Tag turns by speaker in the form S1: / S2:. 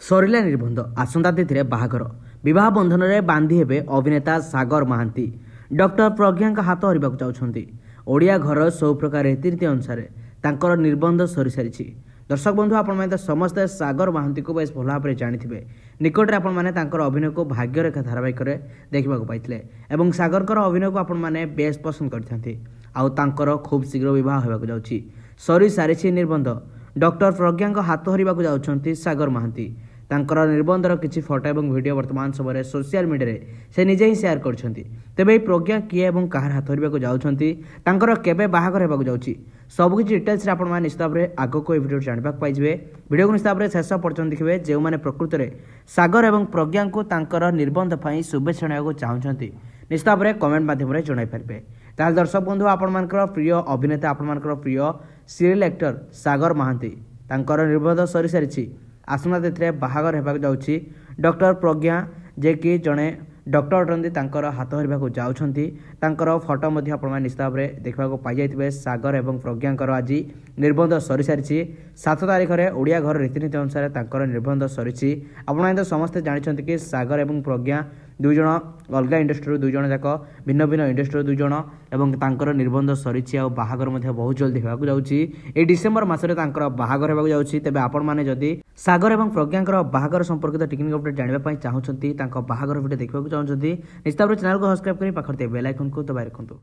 S1: सरिला निबंध आसंता तिथि बाहागर विवाह बंधन में बांधी हेबे अभिनेता सागर महांती। डॉक्टर प्रज्ञा हाथ हरवा चाहते ओडिया घर सब प्रकार रीतिनीति अनुसार तांकर निबंध सरी सारी। दर्शक बंधु आपण समस्ते सागर महांती को बेस भल भाव जानी निकट में अभिनय को भाग्यरेखा धारावाहिक देखा पाई और सागर अभिनय को आपण बेस पसंद कर खूब शीघ्र बहुत होगा जाऊँगी सरी सारी निबंध। डॉक्टर प्रज्ञा हाथ हरवा जाऊँच सागर महांती। तांकर निबंधर किसी फोटो और वीडियो वर्तमान समय सोशल मीडिया से निजे ही शेयर करछंती। तेबे प्रज्ञा किए और कहार हाथ हरवा जाऊँगी केबे बाहागर होगा जाऊँगी सबकि डिटेल्स निश्चित भाव में आग को वीडियो जानवा पाइबे। वीडियो को निश्चित भाव में शेष पर्यटन देखिए जो मैंने प्रकृत में सागर और प्रज्ञा को तांकर निबंध पर शुभेच्छा जनाइବାକୁ चाहते निश्चित भाव में कमेंट माध्यम जन पारे। ताल दर्शक बंधु आपर प्रिय अभिनेता आपर प्रिय सीरियल एक्टर सागर महांती तांकर निबंध सरी सारी आसंता तिथि बाहागर होगा जाऊँगी। डॉक्टर प्रज्ञा जे कि जड़े डॉक्टर अटंती तांकर हाथ हरवा जाऊँगी फोटो निश्चित भाव में देखा पाई जाइए। सागर और प्रज्ञा आज निबंध सरी सारी 7 तारिख में ओडिया घर रीतिनीति अनुसार तांकर निबंध सरी। आपड़ समस्ते जानते कि सागर और प्रज्ञा दुई जन अलग इंडस्ट्री दुई जन जाक भिन्न भिन्न इंडस्ट्री दुई जन और तांकर निबंध सरी बाहागर बहुत जल्दी होगा जाऊँगी। डिसेम्बर मसरे बाहागर होगा जाऊँगी। तेज आपण मैंने जदि सागर और प्रज्ञा बाहागर संपर्कित टेक्निक अपडेट जानवाई चाहते बाहागर वीडियो देखा चाहते निश्चित भाव चैनल को सब्सक्राइब कर पाखर बेल आइकन को दबाई रखुँ।